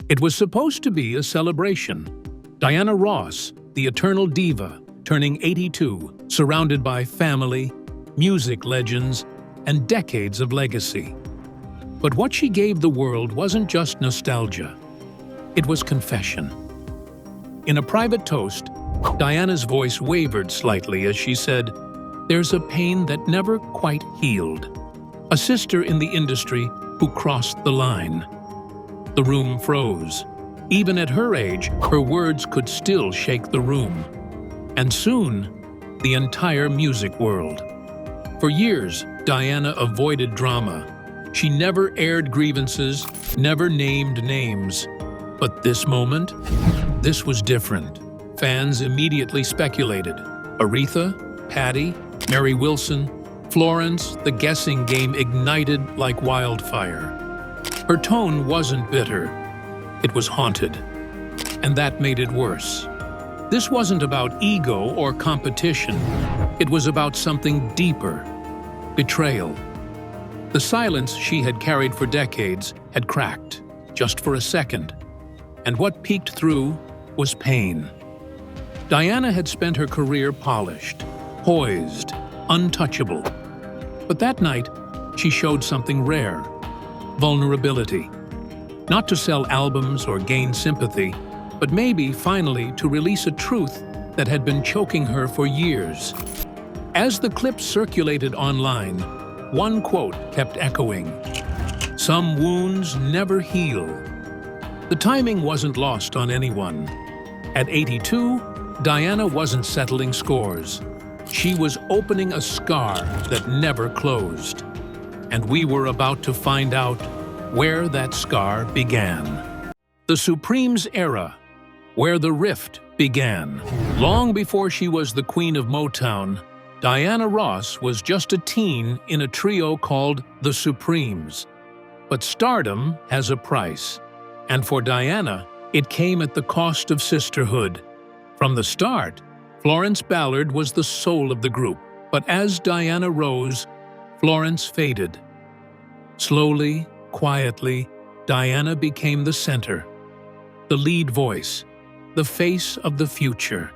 It was supposed to be a celebration. Diana Ross, the eternal diva, turning 82, surrounded by family, music legends, and decades of legacy. But what she gave the world wasn't just nostalgia. It was confession. In a private toast, Diana's voice wavered slightly as she said, "There's a pain that never quite healed. A sister in the industry who crossed the line." The room froze. Even at her age, her words could still shake the room. And soon, the entire music world. For years, Diana avoided drama. She never aired grievances, never named names. But this moment, this was different. Fans immediately speculated. Aretha, Patti, Mary Wilson, Florence, the guessing game ignited like wildfire. Her tone wasn't bitter. It was haunted. And that made it worse. This wasn't about ego or competition. It was about something deeper. Betrayal. The silence she had carried for decades had cracked, just for a second. And what peeked through was pain. Diana had spent her career polished, poised, untouchable. But that night, she showed something rare: vulnerability. Not to sell albums or gain sympathy, but maybe finally to release a truth that had been choking her for years. As the clip circulated online, one quote kept echoing: "Some wounds never heal." The timing wasn't lost on anyone. At 82, Diana wasn't settling scores. She was opening a scar that never closed. And we were about to find out where that scar began. The Supremes era, where the rift began. Long before she was the queen of Motown, Diana Ross was just a teen in a trio called the Supremes. But stardom has a price. And for Diana, it came at the cost of sisterhood. From the start, Florence Ballard was the soul of the group, but as Diana rose, Florence faded. Slowly, quietly, Diana became the center, the lead voice, the face of the future.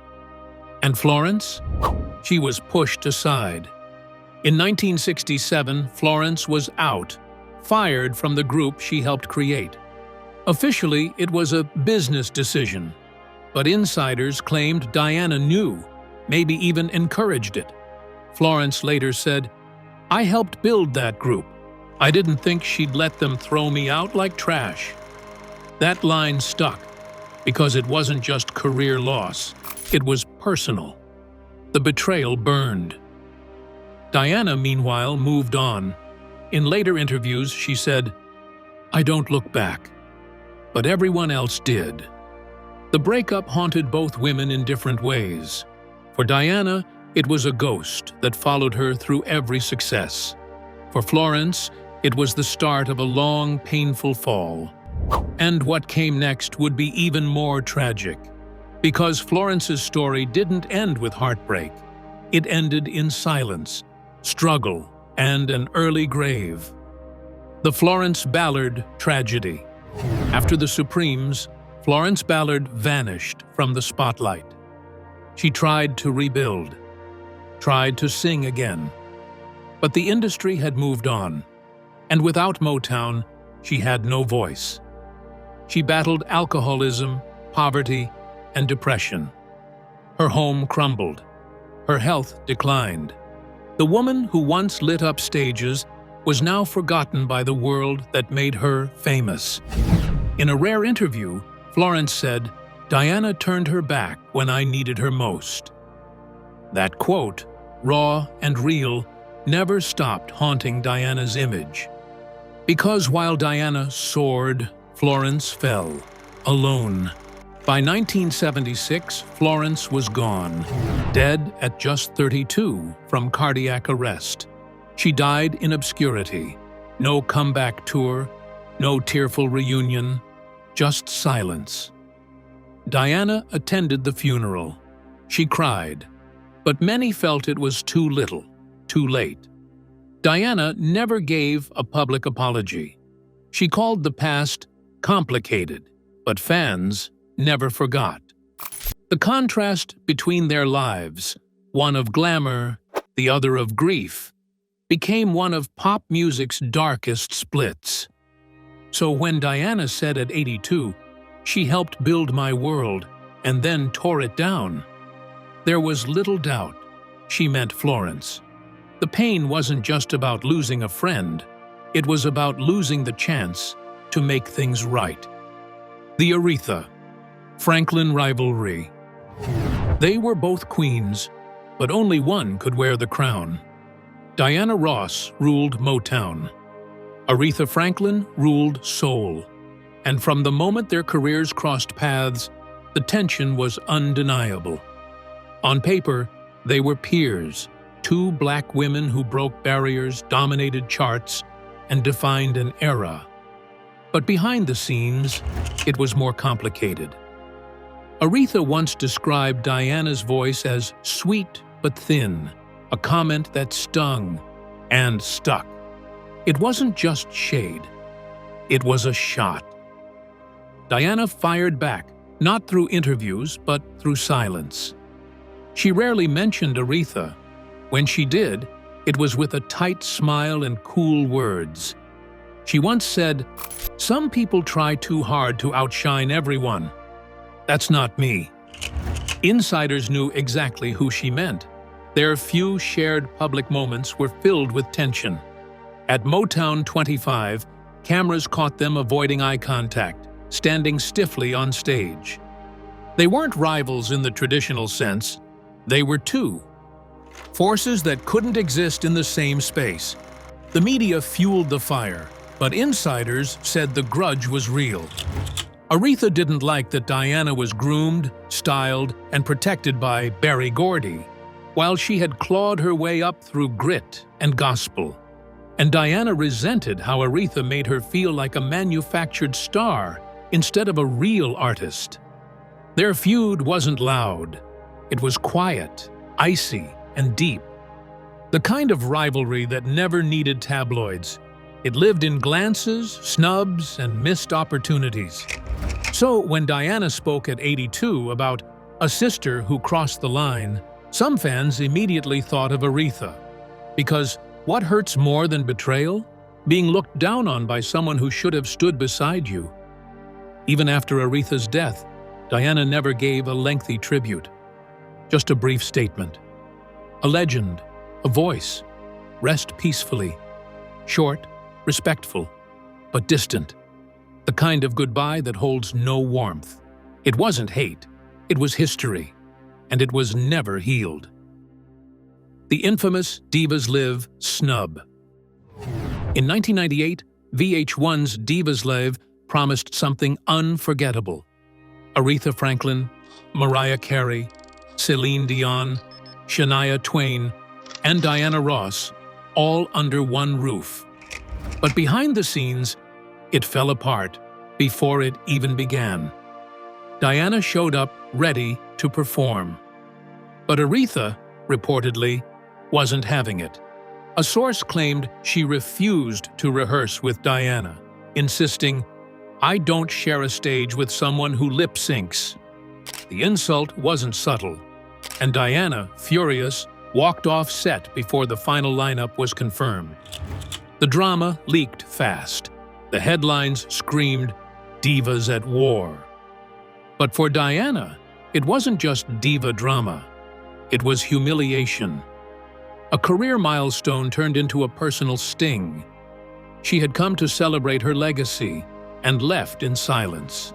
And Florence? She was pushed aside. In 1967, Florence was out, fired from the group she helped create. Officially, it was a business decision. But insiders claimed Diana knew, maybe even encouraged it. Florence later said, "I helped build that group. I didn't think she'd let them throw me out like trash." That line stuck, because it wasn't just career loss, it was personal. The betrayal burned. Diana, meanwhile, moved on. In later interviews, she said, "I don't look back, but everyone else did." The breakup haunted both women in different ways. For Diana, it was a ghost that followed her through every success. For Florence, it was the start of a long, painful fall. And what came next would be even more tragic. Because Florence's story didn't end with heartbreak. It ended in silence, struggle, and an early grave. The Florence Ballard tragedy. After the Supremes, Florence Ballard vanished from the spotlight. She tried to rebuild, tried to sing again. But the industry had moved on, and without Motown, she had no voice. She battled alcoholism, poverty, and depression. Her home crumbled. Her health declined. The woman who once lit up stages was now forgotten by the world that made her famous. In a rare interview, Florence said, "Diana turned her back when I needed her most." That quote, raw and real, never stopped haunting Diana's image. Because while Diana soared, Florence fell, alone. By 1976, Florence was gone, dead at just 32 from cardiac arrest. She died in obscurity. No comeback tour, no tearful reunion, just silence. Diana attended the funeral. She cried, but many felt it was too little, too late. Diana never gave a public apology. She called the past complicated, but fans never forgot. The contrast between their lives, one of glamour, the other of grief, became one of pop music's darkest splits. So when Diana said at 82, "She helped build my world and then tore it down," there was little doubt she meant Florence. The pain wasn't just about losing a friend, it was about losing the chance to make things right. The Aretha Franklin rivalry. They were both queens, but only one could wear the crown. Diana Ross ruled Motown. Aretha Franklin ruled soul. And from the moment their careers crossed paths, the tension was undeniable. On paper, they were peers, two black women who broke barriers, dominated charts, and defined an era. But behind the scenes, it was more complicated. Aretha once described Diana's voice as sweet but thin, a comment that stung and stuck. It wasn't just shade, it was a shot. Diana fired back, not through interviews, but through silence. She rarely mentioned Aretha. When she did, it was with a tight smile and cool words. She once said, "Some people try too hard to outshine everyone. That's not me." Insiders knew exactly who she meant. Their few shared public moments were filled with tension. At Motown 25, cameras caught them avoiding eye contact, standing stiffly on stage. They weren't rivals in the traditional sense. They were two forces that couldn't exist in the same space. The media fueled the fire, but insiders said the grudge was real. Aretha didn't like that Diana was groomed, styled, and protected by Berry Gordy, while she had clawed her way up through grit and gospel. And Diana resented how Aretha made her feel like a manufactured star instead of a real artist. Their feud wasn't loud. It was quiet, icy, and deep. The kind of rivalry that never needed tabloids. It lived in glances, snubs, and missed opportunities. So when Diana spoke at 82 about a sister who crossed the line, some fans immediately thought of Aretha. Because what hurts more than betrayal? Being looked down on by someone who should have stood beside you. Even after Aretha's death, Diana never gave a lengthy tribute. Just a brief statement. A legend, a voice. Rest peacefully. Short, respectful, but distant. The kind of goodbye that holds no warmth. It wasn't hate, it was history, and it was never healed. The infamous Divas Live snub. In 1998, VH1's Divas Live promised something unforgettable. Aretha Franklin, Mariah Carey, Celine Dion, Shania Twain, and Diana Ross, all under one roof. But behind the scenes, it fell apart before it even began. Diana showed up ready to perform. But Aretha, reportedly, wasn't having it. A source claimed she refused to rehearse with Diana, insisting, "I don't share a stage with someone who lip syncs." The insult wasn't subtle, and Diana, furious, walked off set before the final lineup was confirmed. The drama leaked fast. The headlines screamed, "Divas at war." But for Diana, it wasn't just diva drama. It was humiliation. A career milestone turned into a personal sting. She had come to celebrate her legacy and left in silence.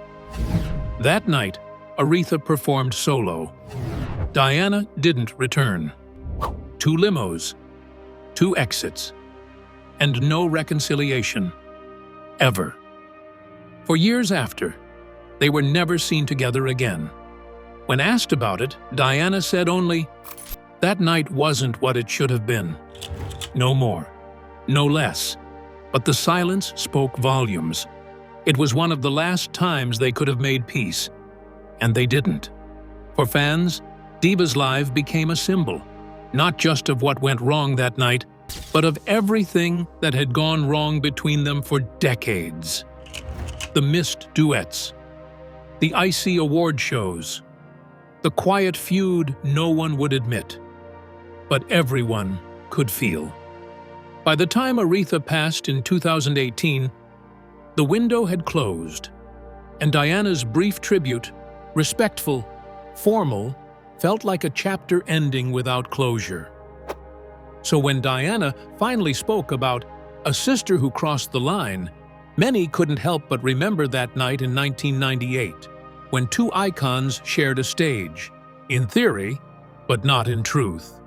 That night, Aretha performed solo. Diana didn't return. 2 limos, 2 exits, and no reconciliation. Ever. For years after, they were never seen together again. When asked about it, Diana said only, "That night wasn't what it should have been. No more, no less." But the silence spoke volumes. It was one of the last times they could have made peace, and they didn't. For fans, Divas Live became a symbol, not just of what went wrong that night, but of everything that had gone wrong between them for decades. The missed duets, the icy award shows, the quiet feud no one would admit, but everyone could feel. By the time Aretha passed in 2018, the window had closed, and Diana's brief tribute, respectful, formal, felt like a chapter ending without closure. So when Diana finally spoke about a sister who crossed the line, many couldn't help but remember that night in 1998, when two icons shared a stage, in theory, but not in truth.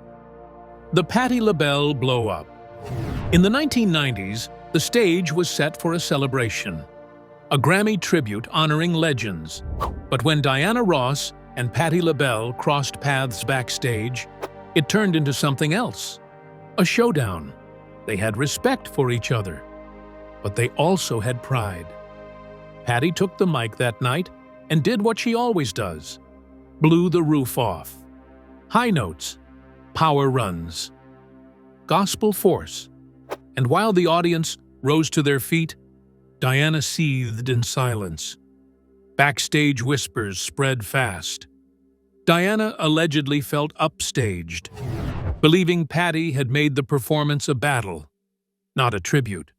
The Patti LaBelle blow-up. In the 1990s, the stage was set for a celebration, a Grammy tribute honoring legends. But when Diana Ross and Patti LaBelle crossed paths backstage, it turned into something else, a showdown. They had respect for each other, but they also had pride. Patti took the mic that night and did what she always does, blew the roof off. High notes, power runs, gospel force. And while the audience rose to their feet, Diana seethed in silence. Backstage whispers spread fast. Diana allegedly felt upstaged, believing Patti had made the performance a battle, not a tribute.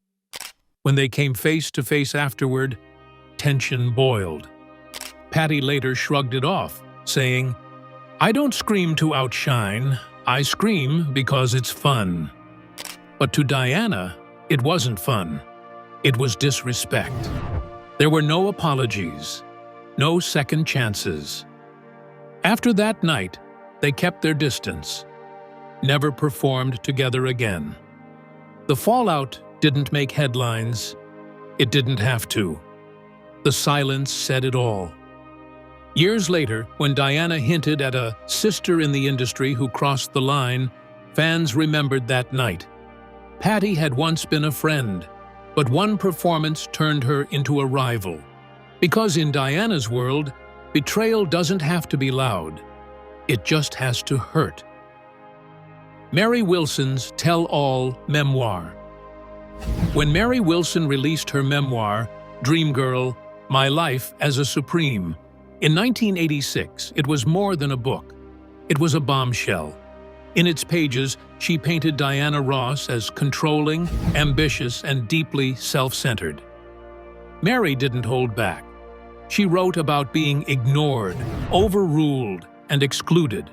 When they came face to face afterward, tension boiled. Patti later shrugged it off, saying, "I don't scream to outshine, I scream because it's fun." But to Diana, it wasn't fun. It was disrespect. There were no apologies, no second chances. After that night, they kept their distance, never performed together again. The fallout didn't make headlines. It didn't have to. The silence said it all. Years later, when Diana hinted at a sister in the industry who crossed the line, fans remembered that night. Patti had once been a friend, but one performance turned her into a rival. Because in Diana's world, betrayal doesn't have to be loud. It just has to hurt. Mary Wilson's tell-all memoir. When Mary Wilson released her memoir, Dreamgirl, My Life as a Supreme, in 1986, it was more than a book. It was a bombshell. In its pages, she painted Diana Ross as controlling, ambitious, and deeply self-centered. Mary didn't hold back. She wrote about being ignored, overruled, and excluded,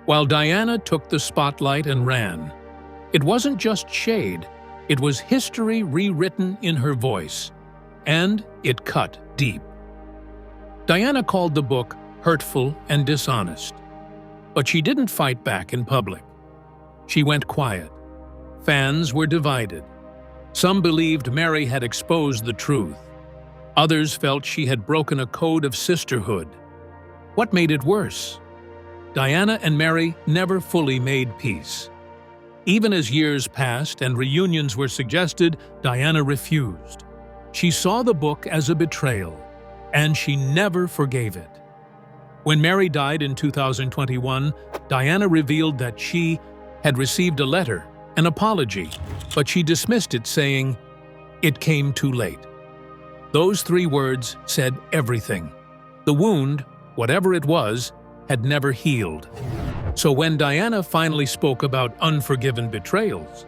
while Diana took the spotlight and ran. It wasn't just shade, it was history rewritten in her voice, and it cut deep. Diana called the book hurtful and dishonest, but she didn't fight back in public. She went quiet. Fans were divided. Some believed Mary had exposed the truth. Others felt she had broken a code of sisterhood. What made it worse? Diana and Mary never fully made peace. Even as years passed and reunions were suggested, Diana refused. She saw the book as a betrayal, and she never forgave it. When Mary died in 2021, Diana revealed that she had received a letter, an apology, but she dismissed it, saying, "It came too late." Those three words said everything. The wound, whatever it was, had never healed. So when Diana finally spoke about unforgiven betrayals,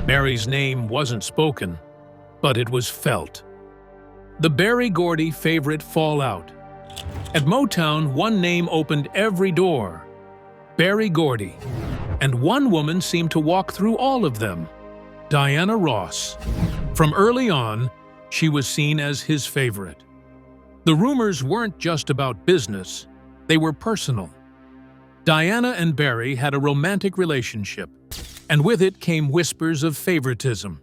Mary's name wasn't spoken, but it was felt. The Berry Gordy favorite fallout. At Motown, one name opened every door: Berry Gordy. And one woman seemed to walk through all of them: Diana Ross. From early on, she was seen as his favorite. The rumors weren't just about business, they were personal. Diana and Berry had a romantic relationship, and with it came whispers of favoritism.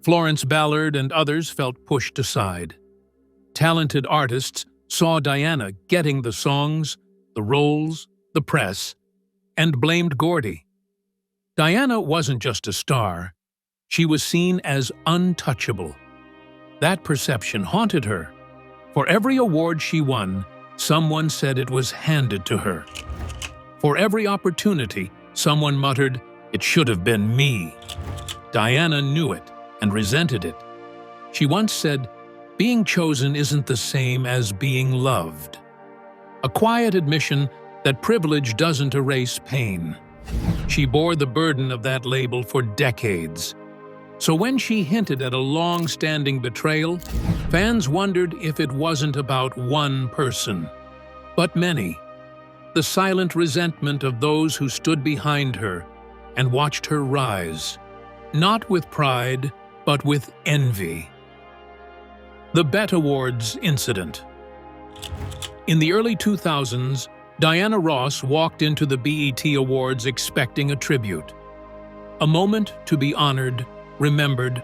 Florence Ballard and others felt pushed aside. Talented artists saw Diana getting the songs, the roles, the press, and blamed Gordy. Diana wasn't just a star, she was seen as untouchable. That perception haunted her. For every award she won, someone said it was handed to her. For every opportunity, someone muttered, "It should have been me." Diana knew it and resented it. She once said, Being chosen isn't the same as being loved. A quiet admission that privilege doesn't erase pain. She bore the burden of that label for decades. So when she hinted at a long-standing betrayal, fans wondered if it wasn't about one person, but many. The silent resentment of those who stood behind her and watched her rise, not with pride, but with envy. The BET Awards incident. In the early 2000s, Diana Ross walked into the BET Awards expecting a tribute. A moment to be honored, remembered,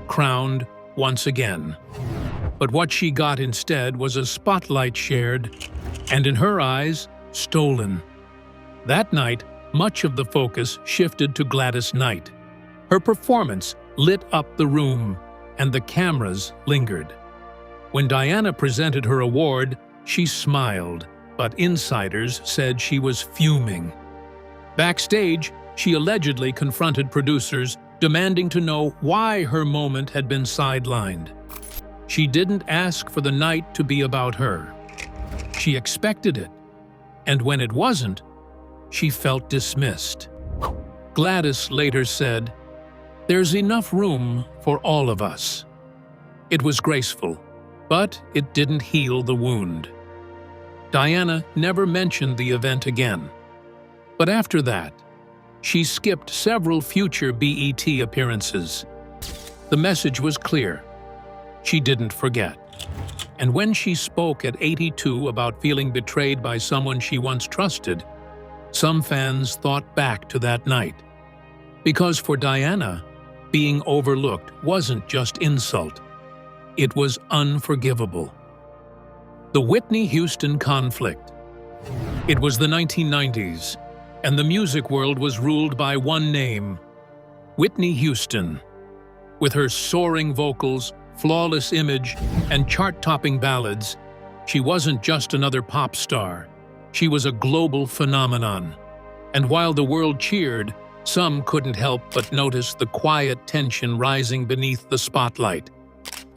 crowned once again. But what she got instead was a spotlight shared, and in her eyes, stolen. That night, much of the focus shifted to Gladys Knight. Her performance lit up the room, and the cameras lingered. When Diana presented her award, she smiled, but insiders said she was fuming. Backstage, she allegedly confronted producers, demanding to know why her moment had been sidelined. She didn't ask for the night to be about her. She expected it, and when it wasn't, she felt dismissed. Gladys later said, "There's enough room for all of us." It was graceful, but it didn't heal the wound. Diana never mentioned the event again. But after that, she skipped several future BET appearances. The message was clear. She didn't forget. And when she spoke at 82 about feeling betrayed by someone she once trusted, some fans thought back to that night. Because for Diana, being overlooked wasn't just insult. It was unforgivable. The Whitney Houston conflict. It was the 1990s, and the music world was ruled by one name, Whitney Houston. With her soaring vocals, flawless image, and chart-topping ballads, she wasn't just another pop star. She was a global phenomenon. And while the world cheered, some couldn't help but notice the quiet tension rising beneath the spotlight,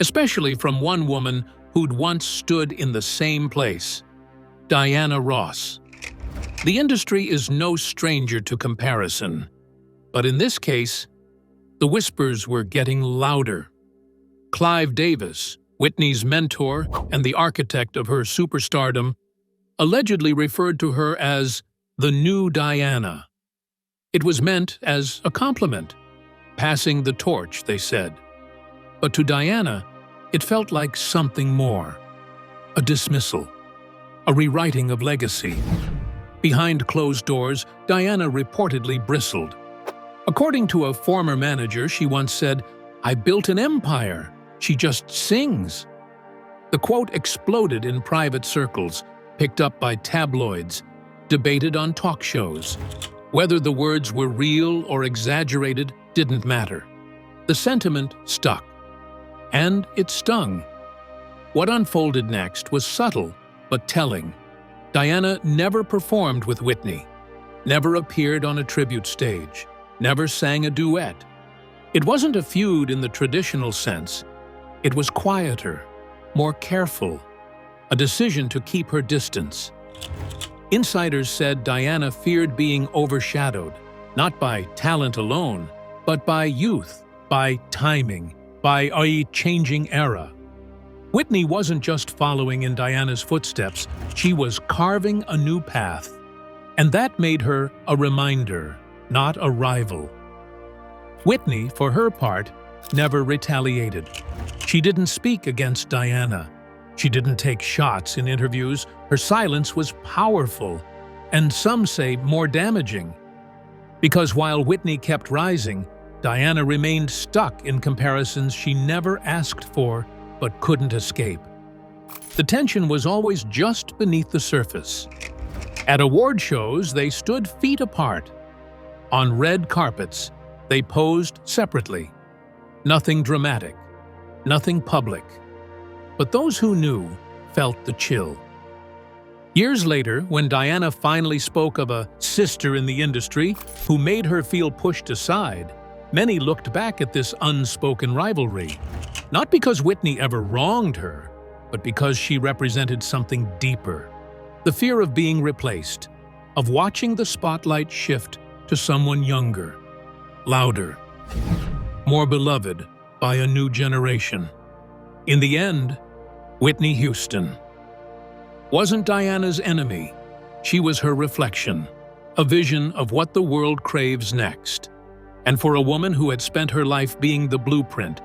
especially from one woman who'd once stood in the same place, Diana Ross. The industry is no stranger to comparison, but in this case, the whispers were getting louder. Clive Davis, Whitney's mentor and the architect of her superstardom, allegedly referred to her as the new Diana. It was meant as a compliment, passing the torch, they said. But to Diana, it felt like something more. A dismissal, a rewriting of legacy. Behind closed doors, Diana reportedly bristled. According to a former manager, she once said, "I built an empire. She just sings." The quote exploded in private circles, picked up by tabloids, debated on talk shows. Whether the words were real or exaggerated didn't matter. The sentiment stuck. And it stung. What unfolded next was subtle but telling. Diana never performed with Whitney, never appeared on a tribute stage, never sang a duet. It wasn't a feud in the traditional sense. It was quieter, more careful, a decision to keep her distance. Insiders said Diana feared being overshadowed, not by talent alone, but by youth, by timing, by a changing era. Whitney wasn't just following in Diana's footsteps, she was carving a new path. And that made her a reminder, not a rival. Whitney, for her part, never retaliated. She didn't speak against Diana. She didn't take shots in interviews. Her silence was powerful, and some say more damaging. Because while Whitney kept rising, Diana remained stuck in comparisons she never asked for but couldn't escape. The tension was always just beneath the surface. At award shows, they stood feet apart. On red carpets, they posed separately. Nothing dramatic, nothing public. But those who knew felt the chill. Years later, when Diana finally spoke of a sister in the industry who made her feel pushed aside, many looked back at this unspoken rivalry, Not because Whitney ever wronged her, but because she represented something deeper. The fear of being replaced, of watching the spotlight shift to someone younger, louder, more beloved by a new generation. In the end, Whitney Houston wasn't Diana's enemy. She was her reflection, a vision of what the world craves next. And for a woman who had spent her life being the blueprint,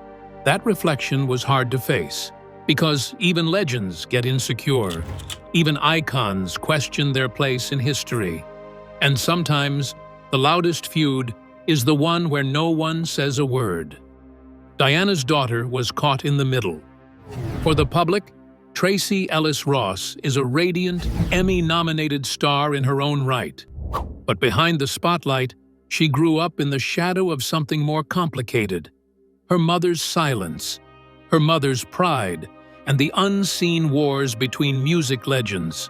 that reflection was hard to face, because even legends get insecure, even icons question their place in history. And sometimes, the loudest feud is the one where no one says a word. Diana's daughter was caught in the middle. For the public, Tracee Ellis Ross is a radiant, Emmy-nominated star in her own right. But behind the spotlight, she grew up in the shadow of something more complicated. Her mother's silence, her mother's pride, and the unseen wars between music legends.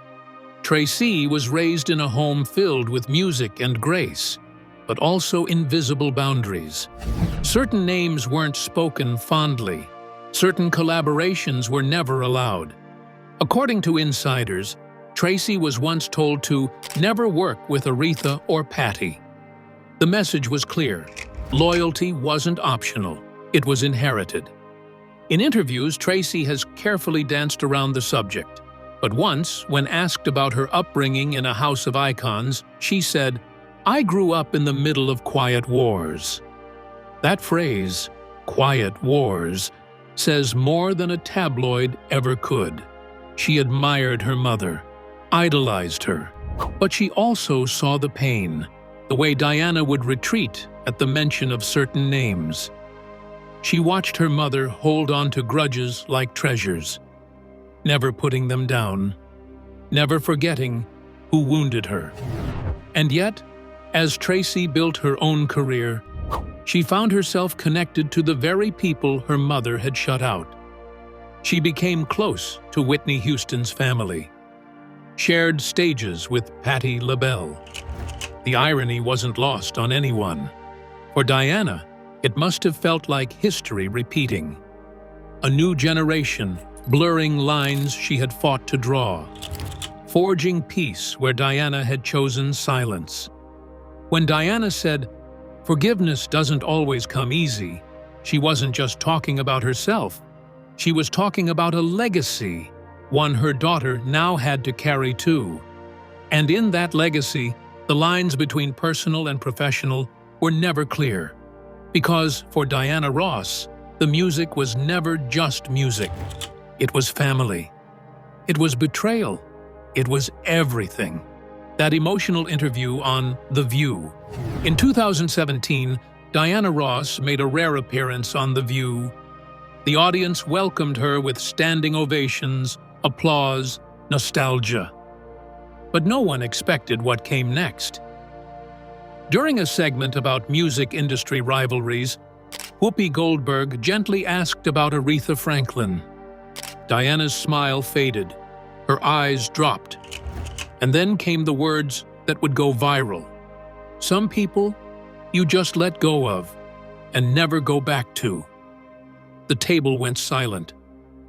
Tracee was raised in a home filled with music and grace, but also invisible boundaries. Certain names weren't spoken fondly. Certain collaborations were never allowed. According to insiders, Tracee was once told to never work with Aretha or Patti. The message was clear. Loyalty wasn't optional. It was inherited. In interviews, Tracee has carefully danced around the subject. But once, when asked about her upbringing in a house of icons, she said, "I grew up in the middle of quiet wars." That phrase, quiet wars, says more than a tabloid ever could. She admired her mother, idolized her, but she also saw the pain, the way Diana would retreat at the mention of certain names. She watched her mother hold on to grudges like treasures, never putting them down, never forgetting who wounded her. And yet, as Tracee built her own career, she found herself connected to the very people her mother had shut out. She became close to Whitney Houston's family, shared stages with Patti LaBelle. The irony wasn't lost on anyone. For Diana, it must have felt like history repeating. A new generation, blurring lines she had fought to draw, forging peace where Diana had chosen silence. When Diana said, "Forgiveness doesn't always come easy," she wasn't just talking about herself. She was talking about a legacy, one her daughter now had to carry too. And in that legacy, the lines between personal and professional were never clear. Because for Diana Ross, the music was never just music. It was family. It was betrayal. It was everything. That emotional interview on The View. In 2017, Diana Ross made a rare appearance on The View. The audience welcomed her with standing ovations, applause, nostalgia. But no one expected what came next. During a segment about music industry rivalries, Whoopi Goldberg gently asked about Aretha Franklin. Diana's smile faded, her eyes dropped, and then came the words that would go viral. "Some people you just let go of and never go back to." The table went silent.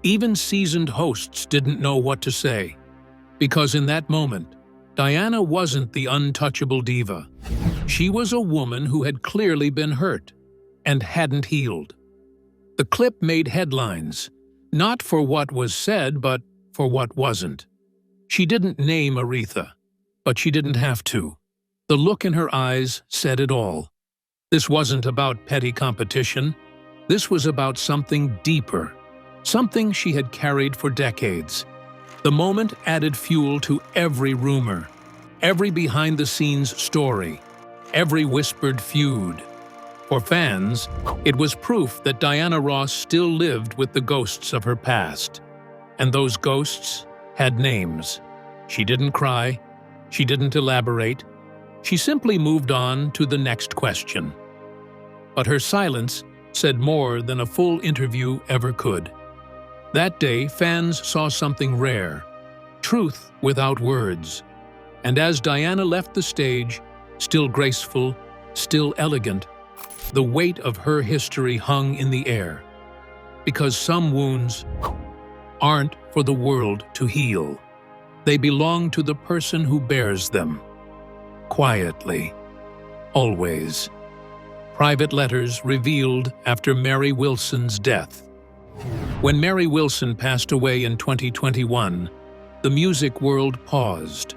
Even seasoned hosts didn't know what to say. Because in that moment, Diana wasn't the untouchable diva. She was a woman who had clearly been hurt and hadn't healed. The clip made headlines, not for what was said, but for what wasn't. She didn't name Aretha, but she didn't have to. The look in her eyes said it all. This wasn't about petty competition. This was about something deeper, something she had carried for decades. The moment added fuel to every rumor, every behind-the-scenes story, every whispered feud. For fans, it was proof that Diana Ross still lived with the ghosts of her past. And those ghosts had names. She didn't cry. She didn't elaborate. She simply moved on to the next question. But her silence said more than a full interview ever could. That day, fans saw something rare, truth without words. And as Diana left the stage, still graceful, still elegant, the weight of her history hung in the air. Because some wounds aren't for the world to heal. They belong to the person who bears them. Quietly. Always. Private letters revealed after Mary Wilson's death. When Mary Wilson passed away in 2021, the music world paused.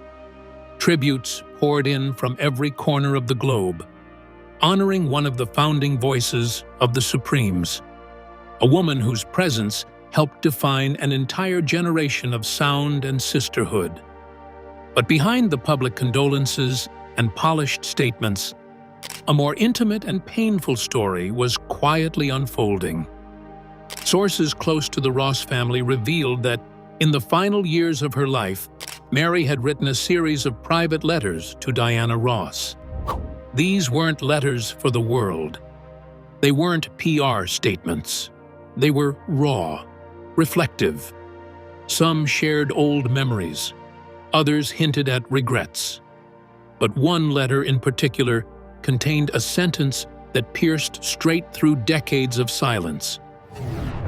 Tributes poured in from every corner of the globe, honoring one of the founding voices of the Supremes, a woman whose presence helped define an entire generation of sound and sisterhood. But behind the public condolences and polished statements, a more intimate and painful story was quietly unfolding. Sources close to the Ross family revealed that, in the final years of her life, Mary had written a series of private letters to Diana Ross. These weren't letters for the world. They weren't PR statements. They were raw, reflective. Some shared old memories. Others hinted at regrets. But one letter in particular contained a sentence that pierced straight through decades of silence.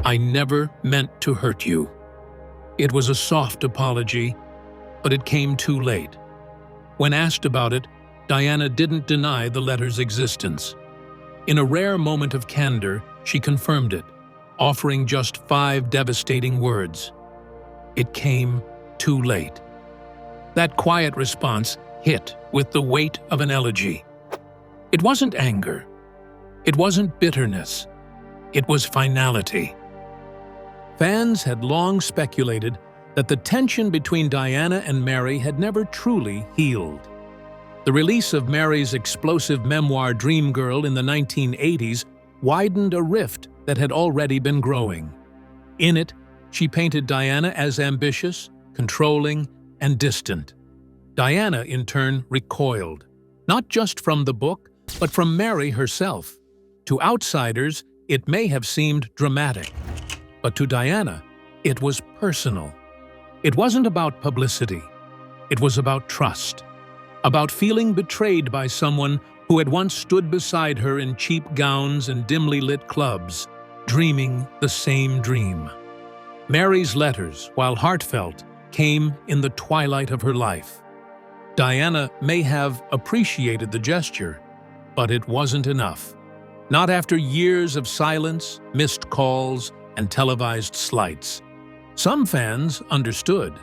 "I never meant to hurt you." It was a soft apology, but it came too late. When asked about it, Diana didn't deny the letter's existence. In a rare moment of candor, she confirmed it, offering just 5 devastating words. It came too late. That quiet response hit with the weight of an elegy. It wasn't anger. It wasn't bitterness. It was finality. Fans had long speculated that the tension between Diana and Mary had never truly healed. The release of Mary's explosive memoir Dream Girl in the 1980s widened a rift that had already been growing. In it, she painted Diana as ambitious, controlling, and distant. Diana, in turn, recoiled, not just from the book, but from Mary herself. To outsiders, it may have seemed dramatic, but to Diana, it was personal. It wasn't about publicity. It was about trust, about feeling betrayed by someone who had once stood beside her in cheap gowns and dimly lit clubs, dreaming the same dream. Mary's letters, while heartfelt, came in the twilight of her life. Diana may have appreciated the gesture, but it wasn't enough. Not after years of silence, missed calls, and televised slights. Some fans understood.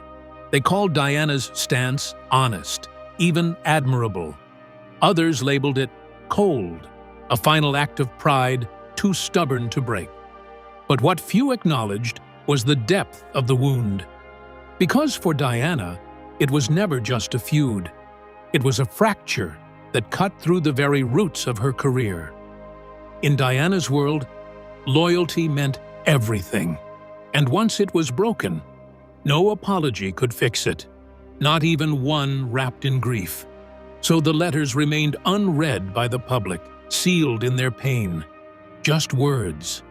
They called Diana's stance honest, even admirable. Others labeled it cold, a final act of pride too stubborn to break. But what few acknowledged was the depth of the wound. Because for Diana, it was never just a feud. It was a fracture that cut through the very roots of her career. In Diana's world, loyalty meant everything. And once it was broken, no apology could fix it, not even one wrapped in grief. So the letters remained unread by the public, sealed in their pain. Just words.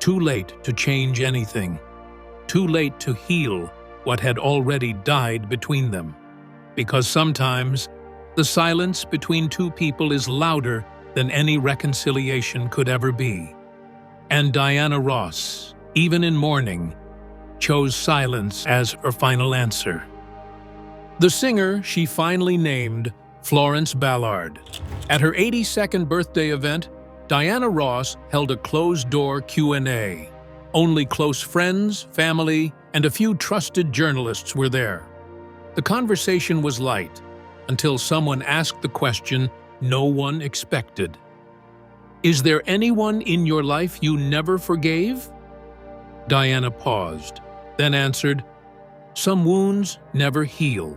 Too late to change anything. Too late to heal what had already died between them. Because sometimes, the silence between two people is louder than any reconciliation could ever be. And Diana Ross, even in mourning, chose silence as her final answer. The singer she finally named Florence Ballard. At her 82nd birthday event, Diana Ross held a closed-door Q&A. Only close friends, family, and a few trusted journalists were there. The conversation was light, until someone asked the question no one expected. "Is there anyone in your life you never forgave?" Diana paused, then answered, "Some wounds never heal,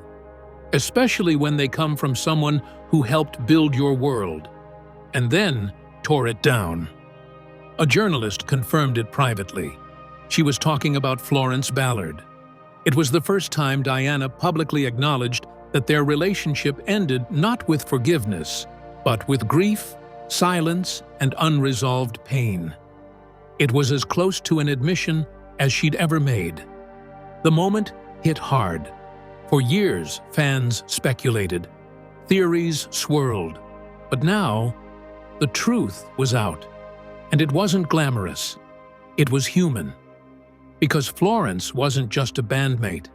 especially when they come from someone who helped build your world, and then tore it down." A journalist confirmed it privately. She was talking about Florence Ballard. It was the first time Diana publicly acknowledged that their relationship ended not with forgiveness, but with grief, silence, and unresolved pain. It was as close to an admission as she'd ever made. The moment hit hard. For years, fans speculated. Theories swirled. But now, the truth was out. And it wasn't glamorous. It was human. Because Florence wasn't just a bandmate.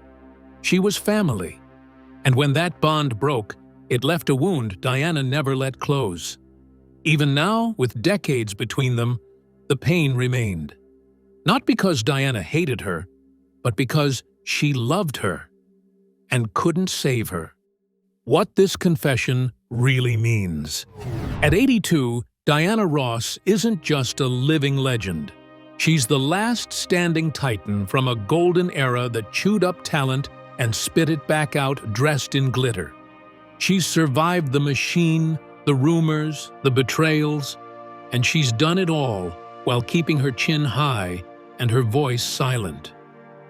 She was family. And when that bond broke, it left a wound Diana never let close. Even now, with decades between them, the pain remained. Not because Diana hated her, but because she loved her and couldn't save her. What this confession really means. At 82, Diana Ross isn't just a living legend. She's the last standing titan from a golden era that chewed up talent and spit it back out dressed in glitter. She's survived the machine, the rumors, the betrayals, and she's done it all while keeping her chin high and her voice silent.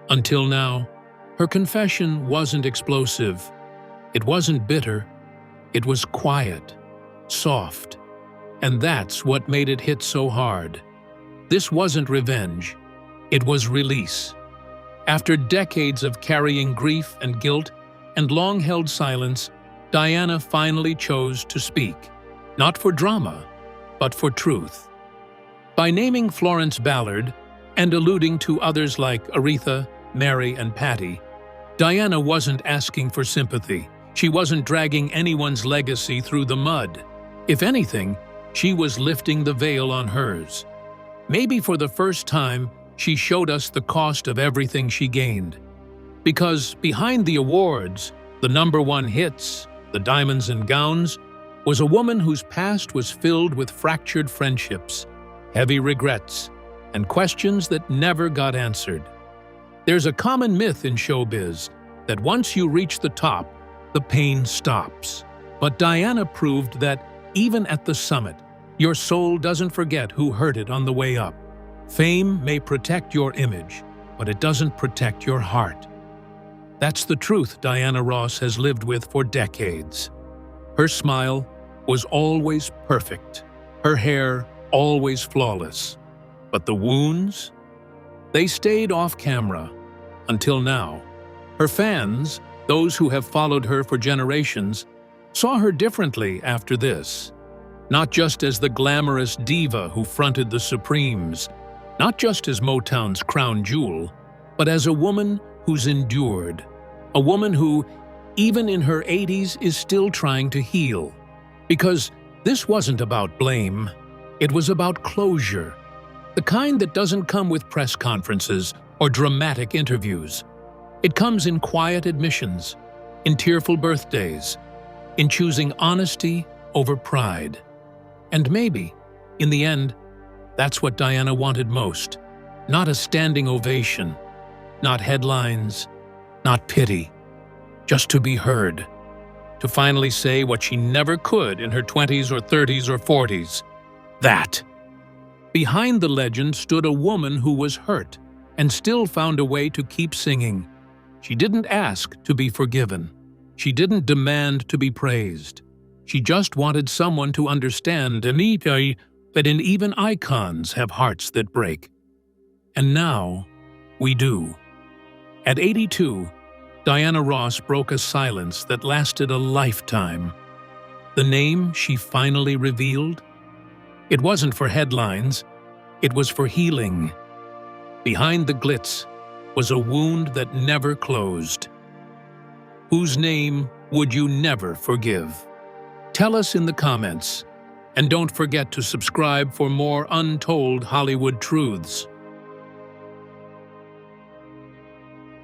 Until now, her confession wasn't explosive. It wasn't bitter. It was quiet, soft, and that's what made it hit so hard. This wasn't revenge. It was release. After decades of carrying grief and guilt and long-held silence, Diana finally chose to speak, not for drama, but for truth. By naming Florence Ballard and alluding to others like Aretha, Mary, and Patti, Diana wasn't asking for sympathy. She wasn't dragging anyone's legacy through the mud. If anything, she was lifting the veil on hers. Maybe for the first time, she showed us the cost of everything she gained. Because behind the awards, the #1 hits, the diamonds and gowns, was a woman whose past was filled with fractured friendships, heavy regrets, and questions that never got answered. There's a common myth in showbiz that once you reach the top, the pain stops. But Diana proved that even at the summit, your soul doesn't forget who hurt it on the way up. Fame may protect your image, but it doesn't protect your heart. That's the truth Diana Ross has lived with for decades. Her smile was always perfect, her hair always flawless. But the wounds? They stayed off camera, until now. Her fans, those who have followed her for generations, saw her differently after this. Not just as the glamorous diva who fronted the Supremes, not just as Motown's crown jewel, but as a woman who's endured. A woman who, even in her 80s, is still trying to heal. Because this wasn't about blame. It was about closure. The kind that doesn't come with press conferences or dramatic interviews. It comes in quiet admissions, in tearful birthdays, in choosing honesty over pride. And maybe, in the end, that's what Diana wanted most. Not a standing ovation, not headlines, not pity. Just to be heard. To finally say what she never could in her 20s or 30s or 40s. That. Behind the legend stood a woman who was hurt and still found a way to keep singing. She didn't ask to be forgiven. She didn't demand to be praised. She just wanted someone to understand that even icons have hearts that break. And now, we do. At 82, Diana Ross broke a silence that lasted a lifetime. The name she finally revealed? It wasn't for headlines, it was for healing. Behind the glitz was a wound that never closed. Whose name would you never forgive? Tell us in the comments, and don't forget to subscribe for more untold Hollywood truths.